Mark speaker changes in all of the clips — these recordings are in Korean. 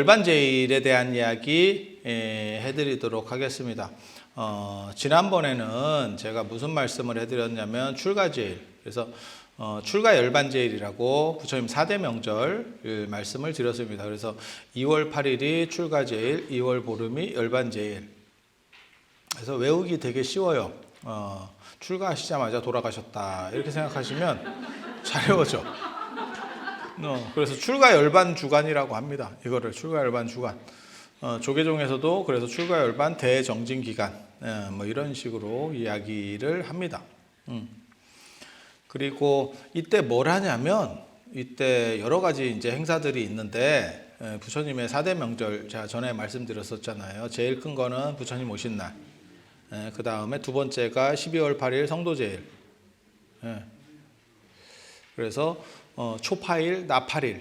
Speaker 1: 열반제일에 대한 이야기 해드리도록 하겠습니다. 지난번에는 제가 무슨 말씀을 해드렸냐면 출가제일, 그래서 출가 열반제일이라고 부처님 4대 명절 말씀을 드렸습니다. 그래서 2월 8일이 출가제일, 2월 보름이 열반제일. 그래서 외우기 되게 쉬워요. 출가하시자마자 돌아가셨다 이렇게 생각하시면 잘 외워져. 그래서 출가 열반 주간이라고 합니다. 이거를 출가 열반 주간. 조계종에서도 그래서 출가 열반 대정진 기간 뭐 이런 식으로 이야기를 합니다. 그리고 이때 뭘 하냐면 이때 여러 가지 이제 행사들이 있는데 부처님의 4대 명절 제가 전에 말씀드렸었잖아요. 제일 큰 거는 부처님 오신 날. 그 다음에 두 번째가 12월 8일 성도제일. 그래서 초파일, 나팔일.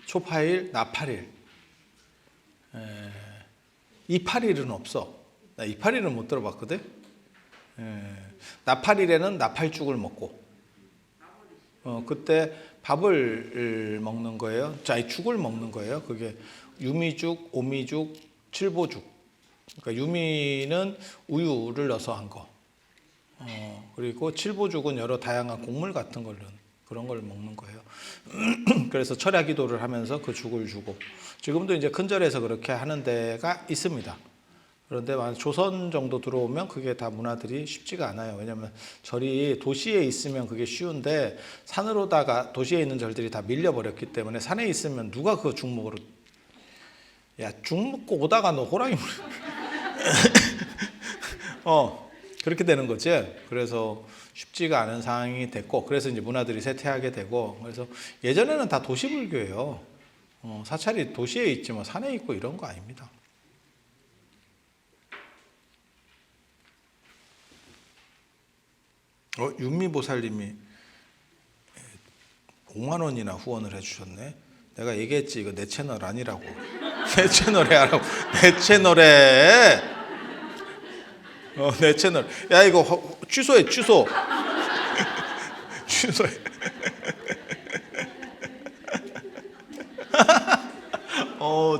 Speaker 1: 초파일, 나팔일. 이팔일은 없어. 나 이팔일은 못 들어봤거든. 나팔일에는 나팔죽을 먹고 그때 밥을 먹는 거예요. 자, 죽을 먹는 거예요. 그게 유미죽, 오미죽, 칠보죽. 그러니까 유미는 우유를 넣어서 한 거. 그리고 칠보죽은 여러 다양한 곡물 같은 걸 넣은 그런 걸 먹는 거예요. 그래서 철야 기도를 하면서 그 죽을 주고 지금도 이제 큰절에서 그렇게 하는 데가 있습니다. 그런데 조선 정도 들어오면 그게 다 문화들이 쉽지가 않아요. 왜냐하면 절이 도시에 있으면 그게 쉬운데 산으로다가 도시에 있는 절들이 다 밀려버렸기 때문에 산에 있으면 누가 그 죽 먹으러 야, 죽 먹고 오다가 너 호랑이 그렇게 되는 거지. 그래서 쉽지가 않은 상황이 됐고 그래서 이제 문화들이 쇠퇴하게 되고 그래서 예전에는 다 도시불교예요. 사찰이 도시에 있지 뭐 산에 있고 이런 거 아닙니다. 윤미보살님이 5만 원이나 후원을 해주셨네. 내가 얘기했지 이거 내 채널 아니라고. 내 채널에 하라고. 내 채널에 내 채널. 야 이거 취소해 취소. 취소해.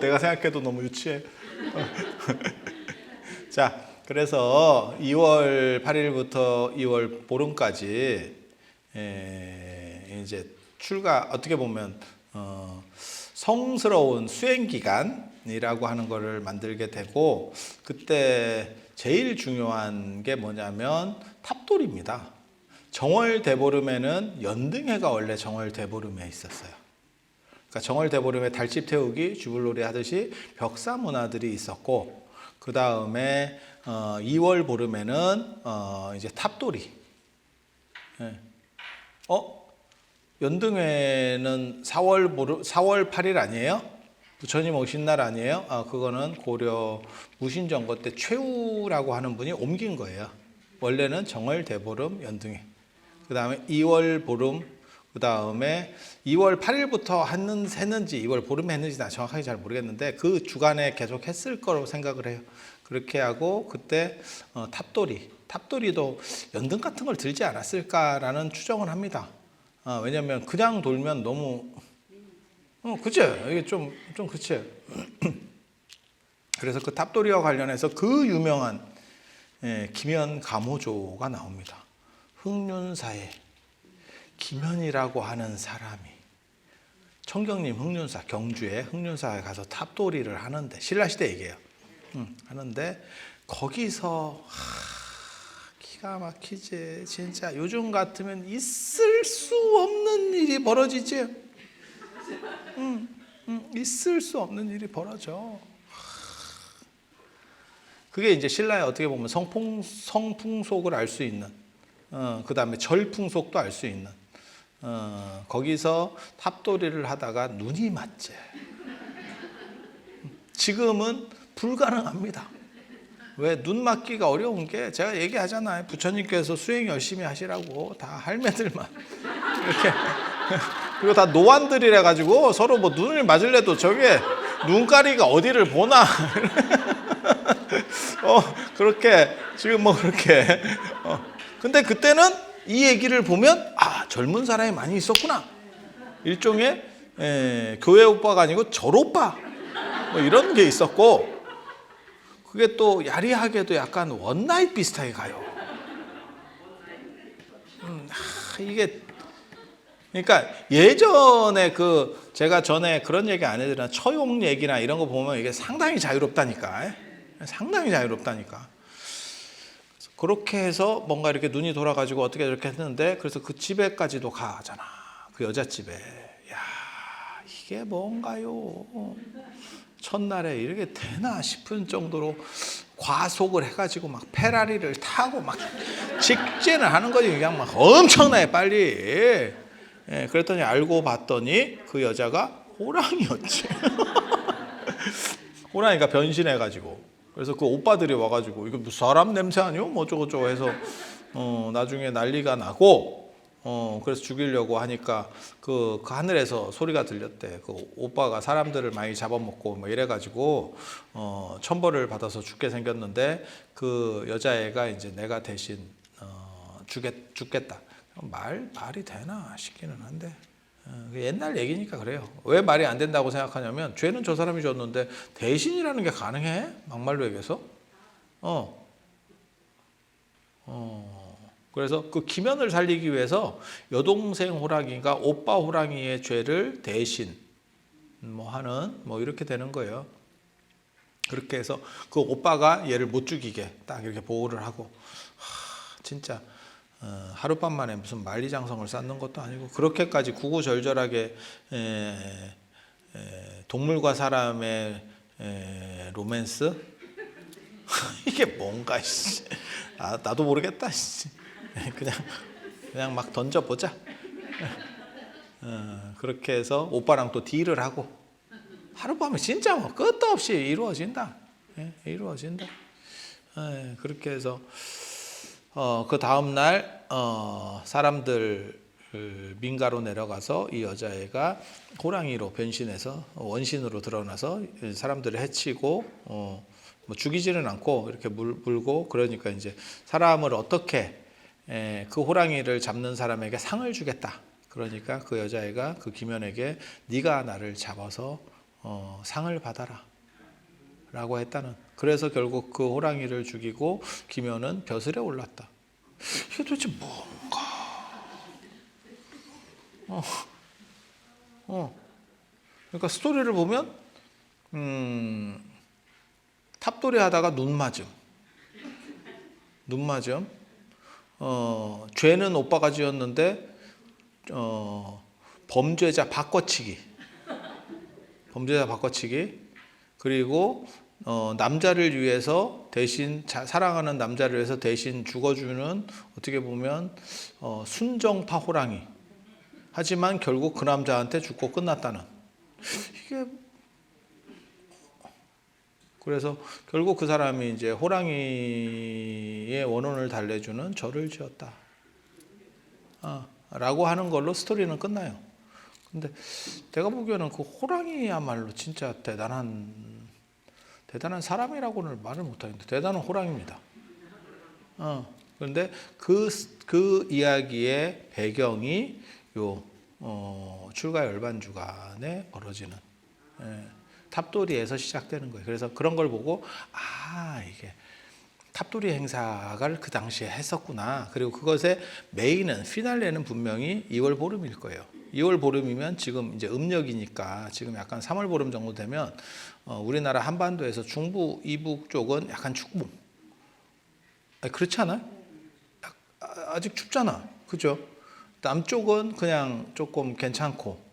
Speaker 1: 내가 생각해도 너무 유치해. 자, 그래서 2월 8일부터 2월 보름까지 이제 출가 어떻게 보면 성스러운 수행 기간이라고 하는 것을 만들게 되고 그때 제일 중요한 게 뭐냐면 탑돌입니다. 정월 대보름에는 연등해가 원래 정월 대보름에 있었어요. 그러니까 정월 대보름에 달집 태우기, 주불놀이 하듯이 벽사 문화들이 있었고 그 다음에 2월 보름에는 이제 탑돌이. 연등회는 4월 8일 아니에요? 부처님 오신 날 아니에요? 그거는 고려 무신정거 때 최우라고 하는 분이 옮긴 거예요. 원래는 정월 대보름 연등회. 그 다음에 2월 보름, 그 다음에 2월 8일부터 했는지 2월 보름에 했는지 나 정확하게 잘 모르겠는데 그 주간에 계속 했을 거라고 생각을 해요. 그렇게 하고 그때 탑돌이도 연등 같은 걸 들지 않았을까라는 추정을 합니다. 왜냐하면 그냥 돌면 너무 그치? 이게 좀 그치? 그래서 그 탑돌이와 관련해서 그 유명한 김현가모조가 나옵니다. 흑륜사에 김현이라고 하는 사람이 청경림 흑륜사 경주에 흑륜사에 가서 탑돌이를 하는데 신라시대 얘기예요. 하는데 거기서 기가 막히지. 진짜 요즘 같으면 있을 수 없는 일이 벌어지지. 있을 수 없는 일이 벌어져. 그게 이제 신라의 어떻게 보면 성풍속을 알 수 있는 그 다음에 절풍속도 알 수 있는 거기서 탑돌이를 하다가 눈이 맞지. 지금은 불가능합니다. 왜? 눈 맞기가 어려운 게 제가 얘기하잖아요. 부처님께서 수행 열심히 하시라고 다 할매들만 이렇게 그리고 다 노안들이라 가지고 서로 뭐 눈을 맞을래도 저게 눈가리가 어디를 보나 그렇게 지금 뭐 그렇게 근데 그때는 이 얘기를 보면 젊은 사람이 많이 있었구나. 일종의 교회 오빠가 아니고 절 오빠. 뭐 이런 게 있었고, 그게 또 야리하게도 약간 원나잇 비슷하게 가요. 이게 그러니까 예전에 제가 전에 그런 얘기 안 해드렸나, 처용 얘기나 이런 거 보면 이게 상당히 자유롭다니까. 상당히 자유롭다니까. 그렇게 해서 뭔가 이렇게 눈이 돌아가지고 어떻게 이렇게 했는데, 그래서 그 집에까지도 가잖아. 그 여자 집에. 야, 이게 뭔가요? 첫날에 이렇게 되나 싶은 정도로 과속을 해가지고 막 페라리를 타고 막 직진을 하는 거지. 그냥 막 엄청나게 빨리. 예, 그랬더니 알고 봤더니 그 여자가 호랑이였지. 호랑이가 변신해가지고. 그래서 그 오빠들이 와가지고 이거 무슨 사람 냄새 아니요? 뭐 어쩌고저쩌고 해서 나중에 난리가 나고, 그래서 죽이려고 하니까 그 하늘에서 소리가 들렸대. 그 오빠가 사람들을 많이 잡아먹고 뭐 이래가지고 천벌을 받아서 죽게 생겼는데, 그 여자애가 이제 내가 대신 죽겠다. 말이 되나 싶기는 한데, 옛날 얘기니까 그래요. 왜 말이 안 된다고 생각하냐면, 죄는 저 사람이 졌는데 대신이라는 게 가능해? 막말로 얘기해서. 그래서 그 기면을 살리기 위해서 여동생 호랑이가 오빠 호랑이의 죄를 대신 뭐 하는, 뭐 이렇게 되는 거예요. 그렇게 해서 그 오빠가 얘를 못 죽이게 딱 이렇게 보호를 하고, 진짜 하룻밤 만에 무슨 만리장성을 쌓는 것도 아니고, 그렇게까지 구구절절하게 동물과 사람의 로맨스? 이게 뭔가, 나도 모르겠다. 그냥 막 던져보자. 그렇게 해서 오빠랑 또 딜을 하고, 하룻밤에 진짜 뭐 끝도 없이 이루어진다. 이루어진다. 그렇게 해서 그 다음 날 사람들 민가로 내려가서 이 여자애가 호랑이로 변신해서 원신으로 드러나서 사람들을 해치고, 뭐 죽이지는 않고 이렇게 물고, 그러니까 이제 사람을 어떻게, 그 호랑이를 잡는 사람에게 상을 주겠다. 그러니까 그 여자애가 그 기면에게 네가 나를 잡아서 상을 받아라 라고 했다는. 그래서 결국 그 호랑이를 죽이고 기면은 벼슬에 올랐다. 이게 도대체 뭔가? 그러니까 스토리를 보면 탑돌이 하다가 눈 맞음. 죄는 오빠가 지었는데 범죄자 바꿔치기. 그리고 남자를 위해서 대신, 사랑하는 남자를 위해서 대신 죽어주는, 어떻게 보면 순정파 호랑이. 하지만 결국 그 남자한테 죽고 끝났다는. 이게, 그래서 결국 그 사람이 이제 호랑이의 원혼을 달래주는 절을 지었다. 라고 하는 걸로 스토리는 끝나요. 근데 내가 보기에는 그 호랑이야말로 진짜 대단한 사람이라고는 말을 못하겠는데 대단한 호랑이입니다. 그런데 그 이야기의 배경이 요 출가 열반주간에 벌어지는 탑돌이에서 시작되는 거예요. 그래서 그런 걸 보고, 이게 탑돌이 행사를 그 당시에 했었구나. 그리고 그것의 메인은, 피날레는 분명히 2월 보름일 거예요. 2월 보름이면 지금 이제 음력이니까 지금 약간 3월 보름 정도 되면 우리나라 한반도에서 중부 이북 쪽은 약간 춥고, 그렇지 않아요? 아직 춥잖아, 그죠? 남쪽은 그냥 조금 괜찮고,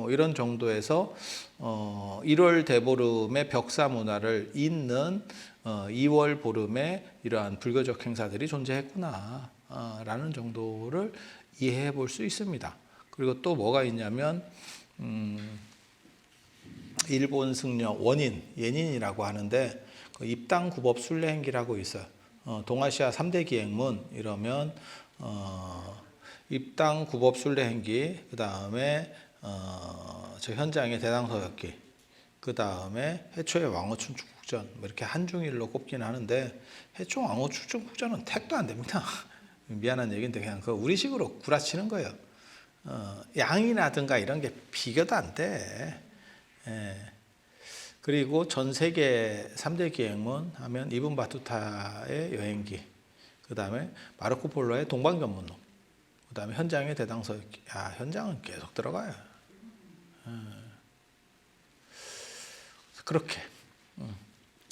Speaker 1: 이런 정도에서 1월 대보름의 벽사 문화를 잇는 2월 보름에 이러한 불교적 행사들이 존재했구나 라는 정도를 이해해 볼 수 있습니다. 그리고 또 뭐가 있냐면 일본 승려 원인, 예닌이라고 하는데, 그 입당구법 순례행기라고 있어요. 동아시아 3대 기행문 이러면 입당구법 순례행기, 그 다음에 저 현장의 대당서역기, 그 다음에 해초의 왕어춘축국전, 뭐 이렇게 한중일로 꼽긴 하는데, 해초 왕어춘축국전은 택도 안 됩니다. 미안한 얘기인데 그냥 그 우리식으로 구라치는 거예요. 양이라든가 이런 게 비교도 안 돼. 그리고 전 세계 3대 기행문 하면 이븐 바투타의 여행기, 그 다음에 마르코 폴로의 동방견문록, 그 다음에 현장의 대당서. 현장은 계속 들어가요. 그렇게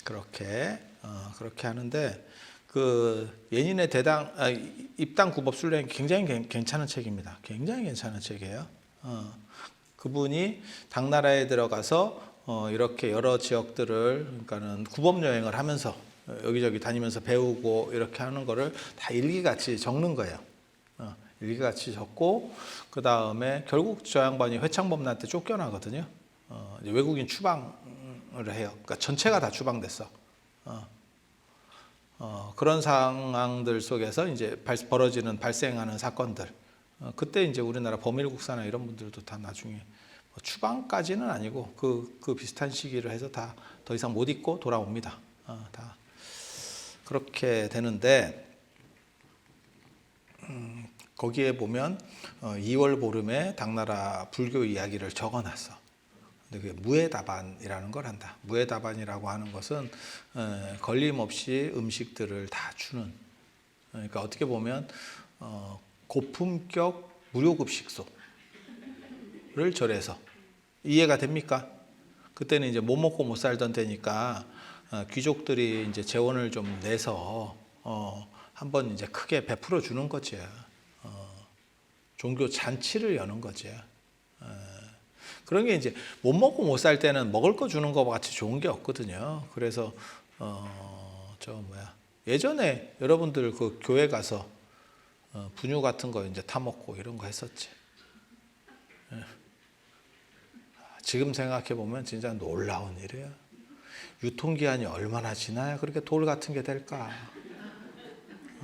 Speaker 1: 그렇게 하는데, 그 예닌의 입당 구법 순례 굉장히 괜찮은 책입니다. 굉장히 괜찮은 책이에요. 그분이 당나라에 들어가서 이렇게 여러 지역들을, 그러니까는 구법 여행을 하면서 여기저기 다니면서 배우고 이렇게 하는 거를 다 일기같이 적는 거예요. 일기같이 적고, 그 다음에 결국 저 양반이 회창범한테 쫓겨나거든요. 이제 외국인 추방을 해요. 그러니까 전체가 다 추방됐어. 그런 상황들 속에서 이제 발생하는 사건들. 그때 이제 우리나라 범일국사나 이런 분들도 다 나중에 추방까지는 아니고 그 비슷한 시기를 해서 다 더 이상 못 있고 돌아옵니다. 다 그렇게 되는데, 거기에 보면 2월 보름에 당나라 불교 이야기를 적어놨어. 근데 그게 무에다반이라는 걸 한다. 무에다반이라고 하는 것은 걸림없이 음식들을 다 주는, 그러니까 어떻게 보면 고품격 무료급식소를 절해서. 이해가 됩니까? 그때는 이제 못 먹고 못 살던 때니까 귀족들이 이제 재원을 좀 내서 한번 이제 크게 베풀어 주는 거지. 종교 잔치를 여는 거지. 그런 게 이제 못 먹고 못 살 때는 먹을 거 주는 거 같이 좋은 게 없거든요. 그래서 예전에 여러분들 그 교회 가서 분유 같은 거 이제 타 먹고 이런 거 했었지. 지금 생각해 보면 진짜 놀라운 일이에요. 유통기한이 얼마나 지나야 그렇게 돌 같은 게 될까?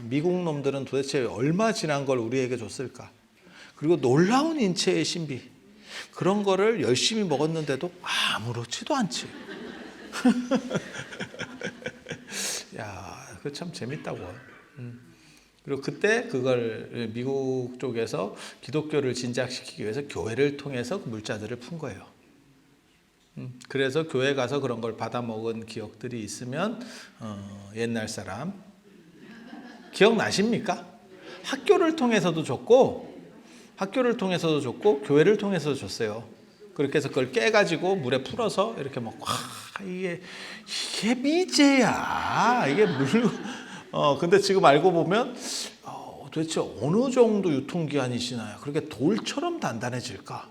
Speaker 1: 미국 놈들은 도대체 얼마 지난 걸 우리에게 줬을까? 그리고 놀라운 인체의 신비. 그런 거를 열심히 먹었는데도 아무렇지도 않지. 야, 그 참 재밌다고. 그리고 그때 그걸 미국 쪽에서 기독교를 진작시키기 위해서 교회를 통해서 그 물자들을 푼 거예요. 그래서 교회 가서 그런 걸 받아 먹은 기억들이 있으면 옛날 사람 기억나십니까? 학교를 통해서도 줬고 교회를 통해서도 줬어요. 그렇게 해서 그걸 깨가지고 물에 풀어서 이렇게 먹고, 이게 미제야. 이게 근데 지금 알고 보면 도대체 어느 정도 유통기한이 지나야 그렇게 돌처럼 단단해질까?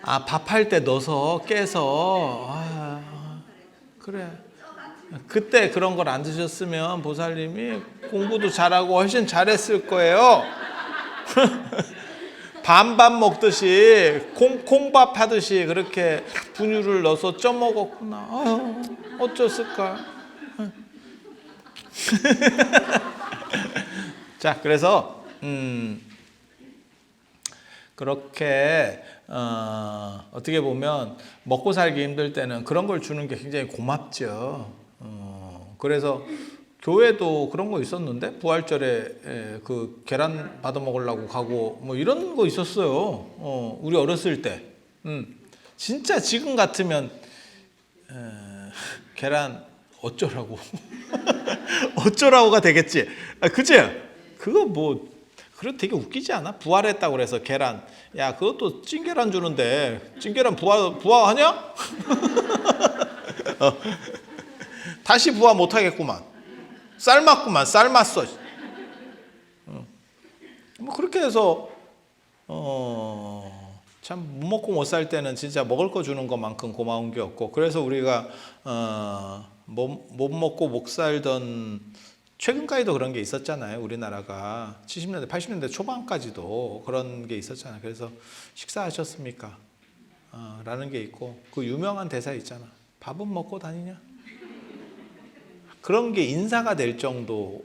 Speaker 1: 밥할 때 넣어서 깨서. 그래. 그때 그런 걸 안 드셨으면 보살님이 공부도 잘하고 훨씬 잘했을 거예요. 반반 먹듯이 콩밥 하듯이 그렇게 분유를 넣어서 쪄 먹었구나. 어쩌을까. 자, 그래서 그렇게 어떻게 보면 먹고 살기 힘들 때는 그런 걸 주는 게 굉장히 고맙죠. 그래서 교회도 그런 거 있었는데, 부활절에 그 계란 받아 먹으려고 가고 뭐 이런 거 있었어요. 우리 어렸을 때. 진짜 지금 같으면 계란 어쩌라고 어쩌라고가 되겠지. 그치? 그거 뭐 그래 되게 웃기지 않아? 부활했다고 그래서 계란. 야, 그것도 찐계란 주는데 찐계란 부화하냐? 다시 부화 못하겠구만. 삶았어. 뭐 그렇게 해서 참 못 먹고 못 살 때는 진짜 먹을 거 주는 것만큼 고마운 게 없고, 그래서 우리가 못 먹고 못 살던 최근까지도 그런 게 있었잖아요. 우리나라가 70년대, 80년대 초반까지도 그런 게 있었잖아요. 그래서 식사하셨습니까? 라는 게 있고, 그 유명한 대사 있잖아. 밥은 먹고 다니냐? 그런 게 인사가 될 정도가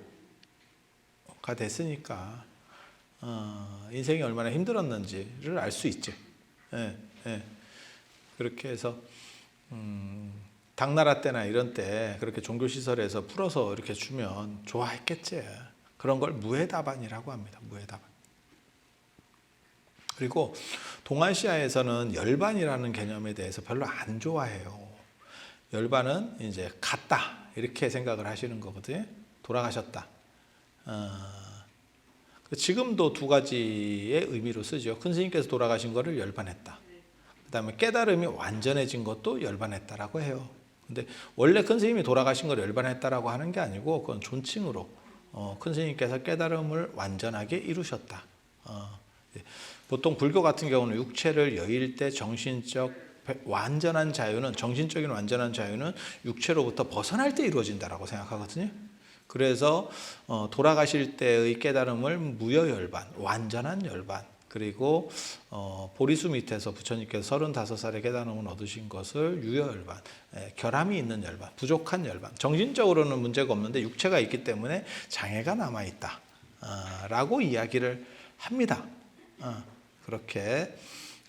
Speaker 1: 됐으니까 인생이 얼마나 힘들었는지를 알 수 있지. 그렇게 해서 당나라 때나 이런 때 그렇게 종교시설에서 풀어서 이렇게 주면 좋아했겠지. 그런 걸 무에다반이라고 합니다. 무에다반. 그리고 동아시아에서는 열반이라는 개념에 대해서 별로 안 좋아해요. 열반은 이제 갔다 이렇게 생각을 하시는 거거든요. 돌아가셨다. 지금도 두 가지의 의미로 쓰죠. 큰 스님께서 돌아가신 거를 열반했다. 그 다음에 깨달음이 완전해진 것도 열반했다라고 해요. 근데 원래 큰 스님이 돌아가신 걸 열반했다라고 하는 게 아니고 그건 존칭으로 큰 스님께서 깨달음을 완전하게 이루셨다. 보통 불교 같은 경우는 육체를 여일 때 정신적 완전한 자유는, 정신적인 완전한 자유는 육체로부터 벗어날 때 이루어진다라고 생각하거든요. 그래서 돌아가실 때의 깨달음을 무여열반, 완전한 열반, 그리고 보리수 밑에서 부처님께서 35살에 깨달음을 얻으신 것을 유여열반, 결함이 있는 열반, 부족한 열반, 정신적으로는 문제가 없는데 육체가 있기 때문에 장애가 남아있다 라고 이야기를 합니다. 그렇게.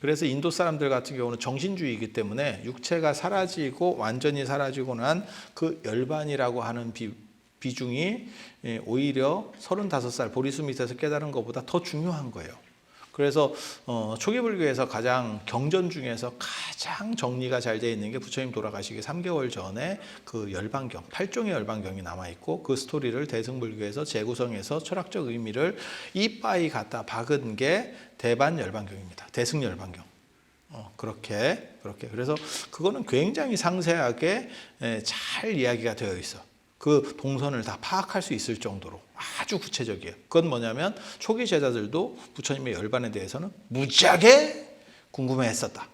Speaker 1: 그래서 인도 사람들 같은 경우는 정신주의이기 때문에 육체가 사라지고 완전히 사라지고 난 그 열반이라고 하는 비중이 오히려 35살 보리수 밑에서 깨달은 것보다 더 중요한 거예요. 그래서 초기 불교에서 가장 경전 중에서 가장 정리가 잘 되어 있는 게 부처님 돌아가시기 3개월 전에 그 열반경, 8종의 열반경이 남아있고 그 스토리를 대승불교에서 재구성해서 철학적 의미를 이빠이 갖다 박은 게 대반 열반경입니다. 대승 열반경. 그렇게. 그래서 그거는 굉장히 상세하게 잘 이야기가 되어 있어. 그 동선을 다 파악할 수 있을 정도로 아주 구체적이에요. 그건 뭐냐면 초기 제자들도 부처님의 열반에 대해서는 무지하게 궁금해했었다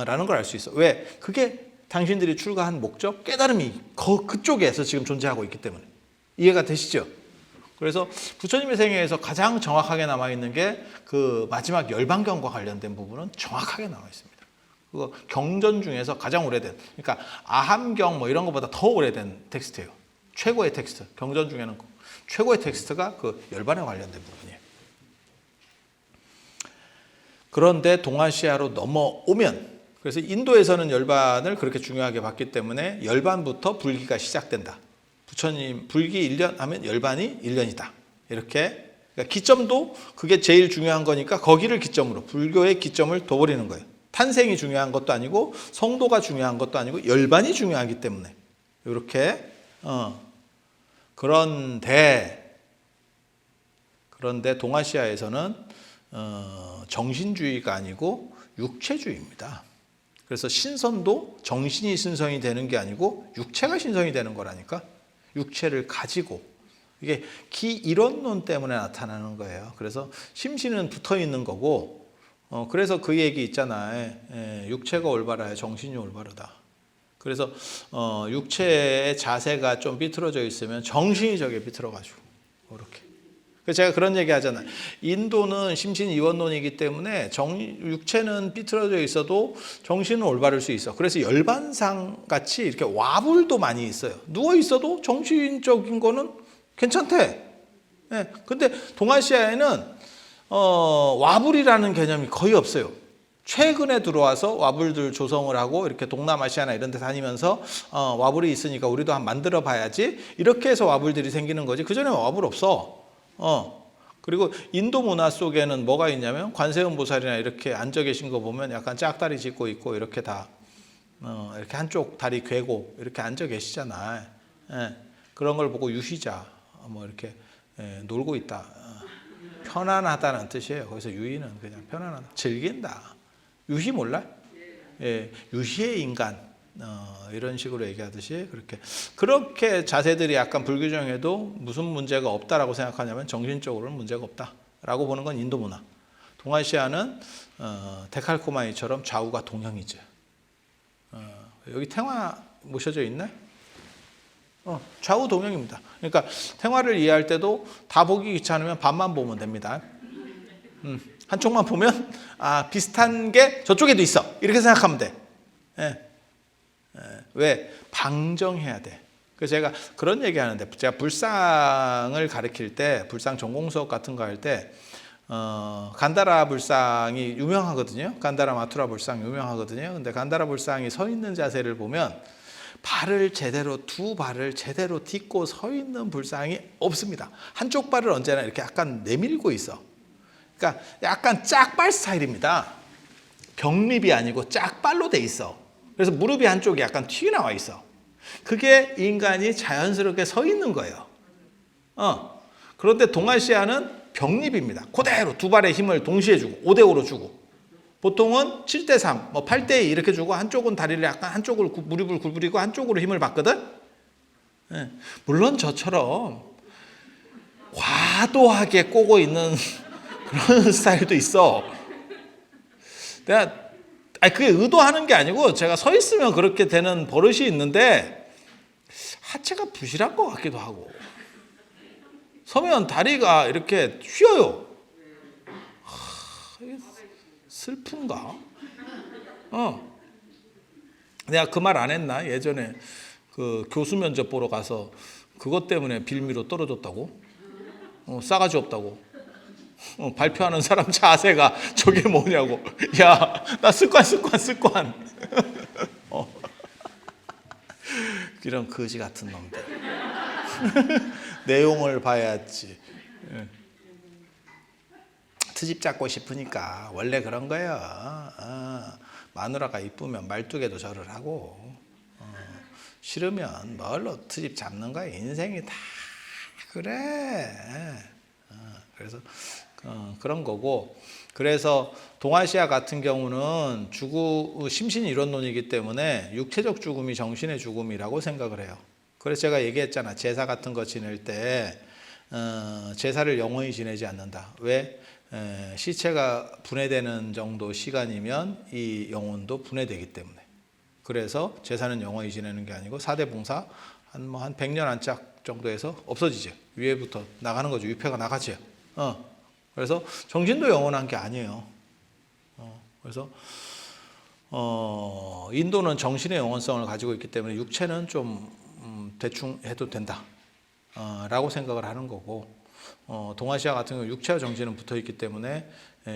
Speaker 1: 라는 걸 알 수 있어. 왜? 그게 당신들이 출가한 목적, 깨달음이 그쪽에서 지금 존재하고 있기 때문에. 이해가 되시죠? 그래서 부처님의 생애에서 가장 정확하게 남아있는 게 그 마지막 열반경과 관련된 부분은 정확하게 나와 있습니다. 그거 경전 중에서 가장 오래된, 그러니까 아함경 뭐 이런 것보다 더 오래된 텍스트예요. 최고의 텍스트, 경전 중에는 최고의 텍스트가 그 열반에 관련된 부분이에요. 그런데 동아시아로 넘어오면, 그래서 인도에서는 열반을 그렇게 중요하게 봤기 때문에 열반부터 불기가 시작된다. 부처님 불기 1년 하면 열반이 1년이다. 이렇게. 그러니까 기점도 그게 제일 중요한 거니까 거기를 기점으로, 불교의 기점을 둬버리는 거예요. 탄생이 중요한 것도 아니고 성도가 중요한 것도 아니고 열반이 중요하기 때문에 이렇게. 그런데 동아시아에서는 정신주의가 아니고 육체주의입니다. 그래서 신선도 정신이 신성이 되는 게 아니고 육체가 신성이 되는 거라니까. 육체를 가지고. 이게 기이론론 때문에 나타나는 거예요. 그래서 심신은 붙어 있는 거고, 그래서 그 얘기 있잖아요. 육체가 올바라야 정신이 올바르다. 그래서 육체의 자세가 좀 삐뚤어져 있으면 정신이 저게 삐뚤어가지고 이렇게. 그래서 제가 그런 얘기 하잖아요. 인도는 심신 이원론이기 때문에 육체는 삐뚤어져 있어도 정신은 올바를 수 있어. 그래서 열반상 같이 이렇게 와불도 많이 있어요. 누워 있어도 정신적인 거는 괜찮대. 근데 동아시아에는 와불이라는 개념이 거의 없어요. 최근에 들어와서 와불들 조성을 하고 이렇게 동남아시아나 이런 데 다니면서 와불이 있으니까 우리도 한번 만들어 봐야지 이렇게 해서 와불들이 생기는 거지. 그전에 와불 없어. 그리고 인도 문화 속에는 뭐가 있냐면 관세음 보살이나 이렇게 앉아 계신 거 보면 약간 짝다리 짚고 있고 이렇게 다 이렇게 한쪽 다리 괴고 이렇게 앉아 계시잖아. 그런 걸 보고 유희자 뭐 이렇게 놀고 있다. 편안하다는 뜻이에요. 거기서 유희는 그냥 편안하다. 즐긴다. 유희 몰라? 유희의 인간. 이런 식으로 얘기하듯이 그렇게 자세들이 약간 불교정에도 무슨 문제가 없다라고 생각하냐면 정신적으로는 문제가 없다라고 보는 건 인도 문화. 동아시아는 데칼코마니처럼 좌우가 동형이죠. 여기 탱화 모셔져 있네? 좌우 동형입니다. 그러니까 탱화를 이해할 때도 다 보기 귀찮으면 반만 보면 됩니다. 한쪽만 보면 비슷한 게 저쪽에도 있어. 이렇게 생각하면 돼. 왜? 방정해야 돼. 그래서 제가 그런 얘기 하는데, 제가 불상을 가르칠 때, 불상 전공 수업 같은 거 할 때, 간다라 불상이 유명하거든요. 간다라 마투라 불상 유명하거든요. 근데 간다라 불상이 서 있는 자세를 보면 두 발을 제대로 딛고 서 있는 불상이 없습니다. 한쪽 발을 언제나 이렇게 약간 내밀고 있어. 그러니까 약간 짝발 스타일입니다. 병립이 아니고 짝발로 돼 있어. 그래서 무릎이 한쪽이 약간 튀어나와 있어. 그게 인간이 자연스럽게 서 있는 거예요. 그런데 동아시아는 병립입니다. 그대로 두 발의 힘을 동시에 주고 5대5로 주고 보통은 7대3, 뭐 8대2 이렇게 주고 한쪽은 다리를 약간 한쪽으로 무릎을 구부리고 한쪽으로 힘을 받거든. 예. 물론 저처럼 과도하게 꼬고 있는 그런 스타일도 있어. 그게 의도하는 게 아니고 제가 서 있으면 그렇게 되는 버릇이 있는데 하체가 부실한 것 같기도 하고 서면 다리가 이렇게 휘어요. 슬픈가? 내가 그 말 안 했나? 예전에 그 교수 면접 보러 가서 그것 때문에 빌미로 떨어졌다고? 싸가지 없다고? 발표하는 사람 자세가 저게 뭐냐고. 야, 나 습관. 이런 거지 같은 놈들. 내용을 봐야지. 트집 잡고 싶으니까 원래 그런 거예요. 마누라가 이쁘면 말뚝에도 절을 하고 싫으면 뭘로 트집 잡는 거야. 인생이 다 그래. 그래서 그런 거고. 그래서 동아시아 같은 경우는 심신 이론론이기 때문에 육체적 죽음이 정신의 죽음이라고 생각을 해요. 그래서 제가 얘기했잖아. 제사 같은 거 지낼 때 제사를 영원히 지내지 않는다. 왜? 시체가 분해되는 정도 시간이면 이 영혼도 분해되기 때문에. 그래서 제사는 영원히 지내는 게 아니고 사대봉사 한 100년 안짝 정도에서 없어지죠. 위에부터 나가는 거죠. 위패가 나가죠. 그래서 정신도 영원한 게 아니에요. 그래서 인도는 정신의 영원성을 가지고 있기 때문에 육체는 좀 대충 해도 된다 라고 생각을 하는 거고, 동아시아 같은 경우 육체와 정신은 붙어 있기 때문에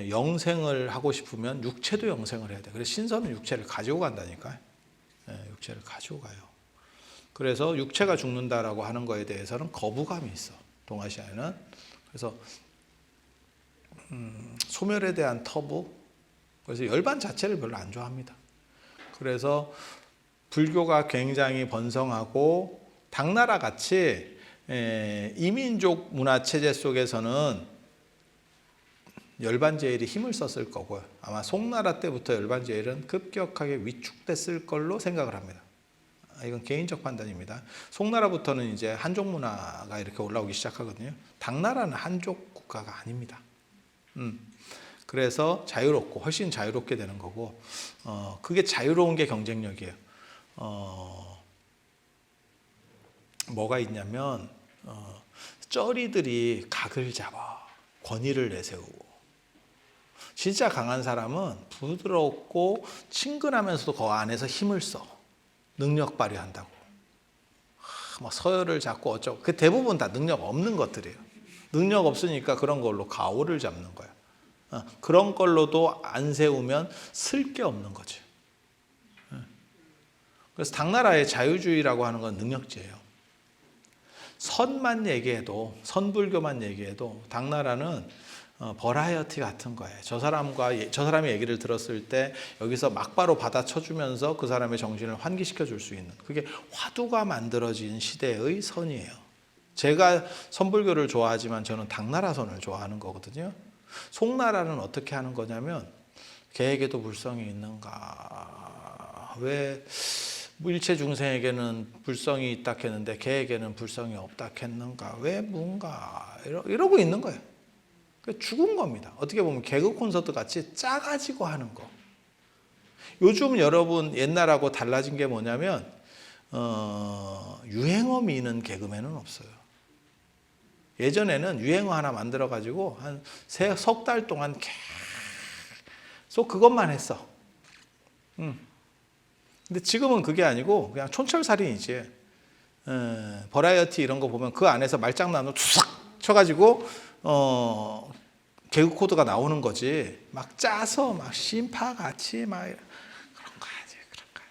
Speaker 1: 영생을 하고 싶으면 육체도 영생을 해야 돼. 그래서 신선은 육체를 가지고 간다니까. 육체를 가지고 가요. 그래서 육체가 죽는다라고 하는 거에 대해서는 거부감이 있어, 동아시아에는. 그래서 소멸에 대한 터부, 그래서 열반 자체를 별로 안 좋아합니다. 그래서 불교가 굉장히 번성하고 당나라 같이 이민족 문화 체제 속에서는 열반제일이 힘을 썼을 거고요. 아마 송나라 때부터 열반제일은 급격하게 위축됐을 걸로 생각을 합니다. 이건 개인적 판단입니다. 송나라부터는 이제 한족 문화가 이렇게 올라오기 시작하거든요. 당나라는 한족 국가가 아닙니다. 그래서 자유롭고 훨씬 자유롭게 되는 거고, 그게 자유로운 게 경쟁력이에요. 뭐가 있냐면 쩌리들이 각을 잡아 권위를 내세우고, 진짜 강한 사람은 부드럽고 친근하면서도 그 안에서 힘을 써. 능력 발휘한다고. 막 서열을 잡고 어쩌고. 그 대부분 다 능력 없는 것들이에요. 능력 없으니까 그런 걸로 가오를 잡는 거야. 그런 걸로도 안 세우면 쓸 게 없는 거지. 그래서 당나라의 자유주의라고 하는 건 능력제예요. 선만 얘기해도, 선불교만 얘기해도 당나라는 버라이어티 같은 거예요. 저 사람의 얘기를 들었을 때 여기서 막바로 받아쳐주면서 그 사람의 정신을 환기시켜 줄 수 있는, 그게 화두가 만들어진 시대의 선이에요. 제가 선불교를 좋아하지만 저는 당나라 선을 좋아하는 거거든요. 송나라는 어떻게 하는 거냐면, 개에게도 불성이 있는가? 왜 일체 중생에게는 불성이 있다 했는데 개에게는 불성이 없다 했는가? 왜 뭔가 이러고 있는 거예요. 죽은 겁니다. 어떻게 보면 개그 콘서트 같이 짜가지고 하는 거. 요즘 여러분 옛날하고 달라진 게 뭐냐면 유행어 미는 개그맨은 없어요. 예전에는 유행어 하나 만들어가지고 한 석 달 동안 계속 그것만 했어. 근데 지금은 그게 아니고 그냥 촌철살인이지. 버라이어티 이런 거 보면 그 안에서 말장난으로 투삭 쳐가지고 개그 코드가 나오는 거지. 막 짜서 막 심파같이 막 그런 거 하지, 그런 거.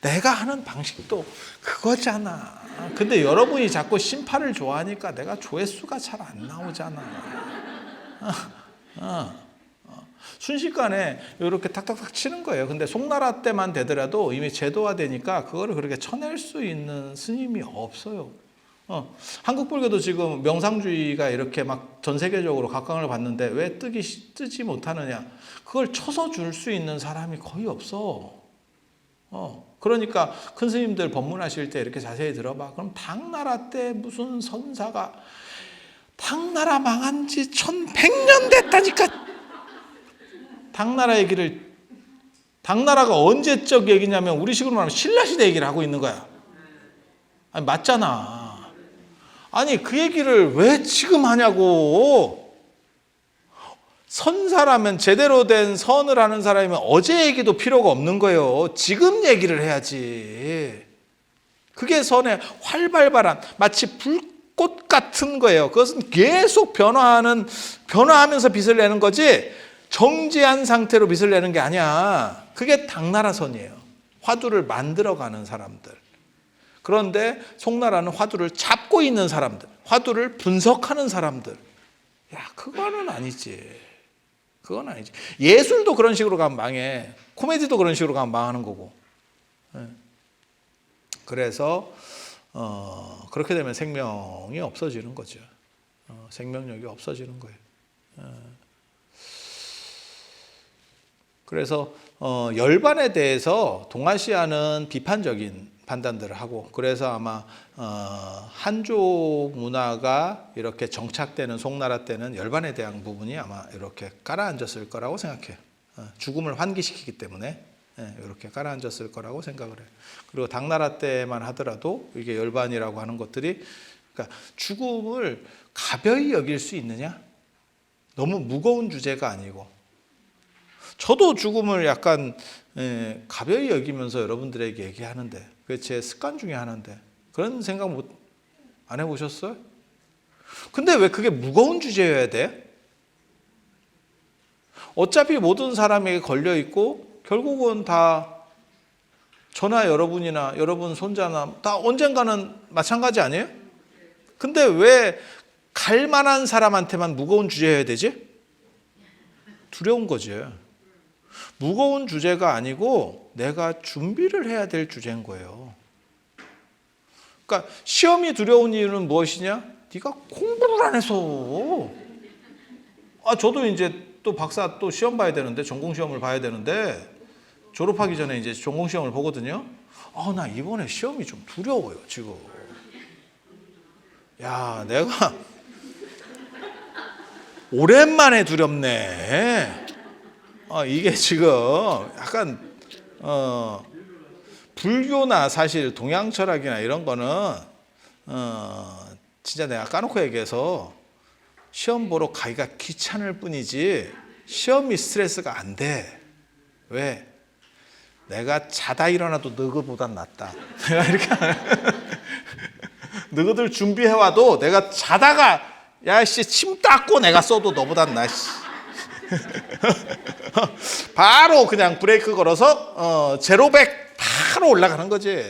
Speaker 1: 내가 하는 방식도 그거잖아. 근데 여러분이 자꾸 심파를 좋아하니까 내가 조회수가 잘 안 나오잖아. 순식간에 이렇게 탁탁탁 치는 거예요. 근데 송나라 때만 되더라도 이미 제도화되니까 그거를 그렇게 쳐낼 수 있는 스님이 없어요. 한국 불교도 지금 명상주의가 이렇게 막 전 세계적으로 각광을 받는데 왜 뜨지 못하느냐? 그걸 쳐서 줄 수 있는 사람이 거의 없어. 그러니까 큰 스님들 법문하실 때 이렇게 자세히 들어봐. 그럼 당나라 때 무슨 선사가 당나라 망한 지 1100년 됐다니까. 당나라 얘기를 당나라가 언제적 얘기냐면 우리식으로 말하면 신라시대 얘기를 하고 있는 거야. 아니 맞잖아. 아니 그 얘기를 왜 지금 하냐고. 선사라면 제대로 된 선을 하는 사람이면 어제 얘기도 필요가 없는 거예요. 지금 얘기를 해야지. 그게 선의 활발한 마치 불꽃 같은 거예요. 그것은 계속 변화하면서 빛을 내는 거지 정지한 상태로 빛을 내는 게 아니야. 그게 당나라 선이에요. 화두를 만들어가는 사람들. 그런데 송나라는 화두를 잡고 있는 사람들, 화두를 분석하는 사람들. 야, 그거는 아니지. 그건 아니지. 예술도 그런 식으로 가면 망해. 코미디도 그런 식으로 가면 망하는 거고. 그래서 그렇게 되면 생명이 없어지는 거죠. 생명력이 없어지는 거예요. 그래서 열반에 대해서 동아시아는 비판적인 판단들을 하고, 그래서 아마 한족 문화가 이렇게 정착되는 송나라 때는 열반에 대한 부분이 아마 이렇게 깔아앉았을 거라고 생각해요. 죽음을 환기시키기 때문에 이렇게 깔아앉았을 거라고 생각을 해요. 그리고 당나라 때만 하더라도 이게 열반이라고 하는 것들이, 그러니까 죽음을 가벼이 여길 수 있느냐? 너무 무거운 주제가 아니고, 저도 죽음을 약간 가벼이 여기면서 여러분들에게 얘기하는데, 그게 제 습관 중에 하나인데, 그런 생각 안 해보셨어요? 근데 왜 그게 무거운 주제여야 돼? 어차피 모든 사람에게 걸려있고 결국은 다 저나 여러분이나 여러분 손자나 다 언젠가는 마찬가지 아니에요? 근데 왜 갈 만한 사람한테만 무거운 주제여야 되지? 두려운 거지. 무거운 주제가 아니고 내가 준비를 해야 될 주제인 거예요. 그러니까 시험이 두려운 이유는 무엇이냐? 네가 공부를 안 해서. 저도 이제 또 박사 또 시험 봐야 되는데, 전공 시험을 봐야 되는데, 졸업하기 전에 이제 전공 시험을 보거든요. 나 이번에 시험이 좀 두려워요, 지금. 야, 내가 오랜만에 두렵네. 이게 지금 약간 불교나 사실 동양 철학이나 이런 거는 진짜 내가 까놓고 얘기해서 시험 보러 가기가 귀찮을 뿐이지 시험이 스트레스가 안 돼. 왜? 내가 자다 일어나도 너희보단 낫다. 내가 이렇게 너희들 준비해와도 내가 자다가 야씨 침 닦고 내가 써도 너보단 나. 바로 그냥 브레이크 걸어서 제로백 바로 올라가는 거지.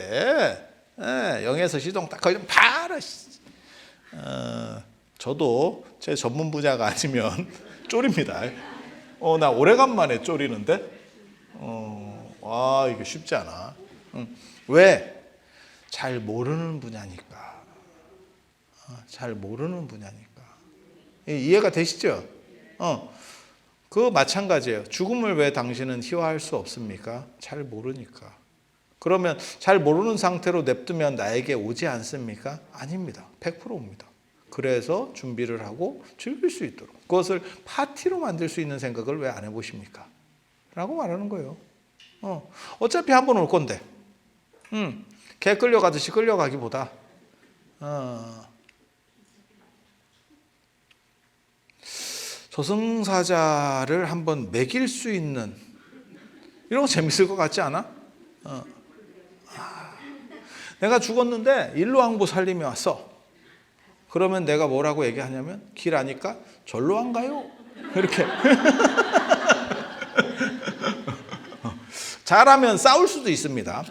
Speaker 1: 0에서 시동 딱 걸리면 바로. 저도 제 전문 분야가 아니면 쫄입니다. 나 오래간만에 쫄이는데. 이게 쉽지 않아. 왜? 잘 모르는 분야니까. 잘 모르는 분야니까. 이해가 되시죠? 그거 마찬가지예요. 죽음을 왜 당신은 희화할 수 없습니까? 잘 모르니까. 그러면 잘 모르는 상태로 냅두면 나에게 오지 않습니까? 아닙니다. 100% 옵니다. 그래서 준비를 하고 즐길 수 있도록. 그것을 파티로 만들 수 있는 생각을 왜 안 해보십니까? 라고 말하는 거예요. 어차피 한 번 올 건데. 개 끌려가듯이 끌려가기보다 저승사자를 한번 매길 수 있는 이런 거 재밌을 것 같지 않아? 내가 죽었는데 일로왕보 살림이 왔어. 그러면 내가 뭐라고 얘기하냐면, 길 아니까 절로 안 가요. 이렇게. 잘하면 싸울 수도 있습니다.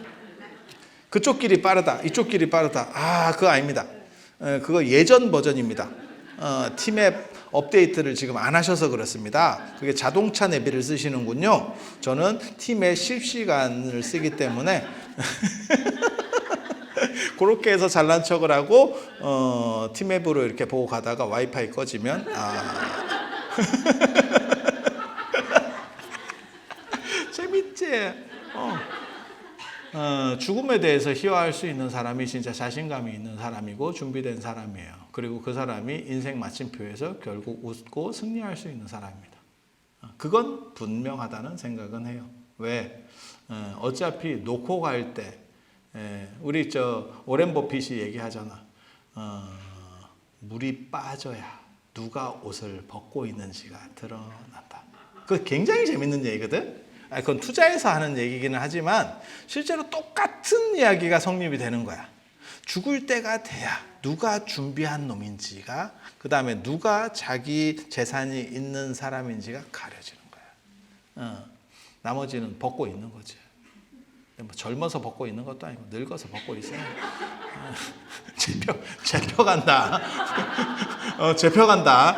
Speaker 1: 그쪽 길이 빠르다, 이쪽 길이 빠르다. 아, 그거 아닙니다. 그거 예전 버전입니다. 티맵 업데이트를 지금 안 하셔서 그렇습니다. 그게 자동차 내비를 쓰시는군요. 저는 티맵 실시간을 쓰기 때문에 그렇게 해서 잘난 척을 하고 티맵으로 이렇게 보고 가다가 와이파이 꺼지면 재밌지? 죽음에 대해서 희화할 수 있는 사람이 진짜 자신감이 있는 사람이고 준비된 사람이에요. 그리고 그 사람이 인생 마침표에서 결국 웃고 승리할 수 있는 사람입니다. 그건 분명하다는 생각은 해요. 왜? 어차피 놓고 갈 때 우리 오렌 버핏이 얘기하잖아. 물이 빠져야 누가 옷을 벗고 있는지가 드러난다. 그거 굉장히 재밌는 얘기거든. 그건 투자에서 하는 얘기기는 하지만 실제로 똑같은 이야기가 성립이 되는 거야. 죽을 때가 돼야 누가 준비한 놈인지가, 그 다음에 누가 자기 재산이 있는 사람인지가 가려지는 거야. 나머지는 벗고 있는 거지. 뭐 젊어서 벗고 있는 것도 아니고 늙어서 벗고 있어요. 재펴간다. 재펴간다.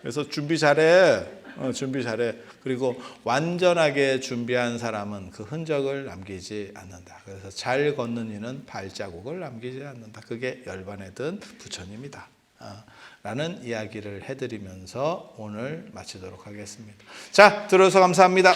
Speaker 1: 그래서 준비 잘해. 준비 잘해. 그리고 완전하게 준비한 사람은 그 흔적을 남기지 않는다. 그래서 잘 걷는 이는 발자국을 남기지 않는다. 그게 열반에 든 부처님이다. 라는 이야기를 해드리면서 오늘 마치도록 하겠습니다. 자, 들어서 감사합니다.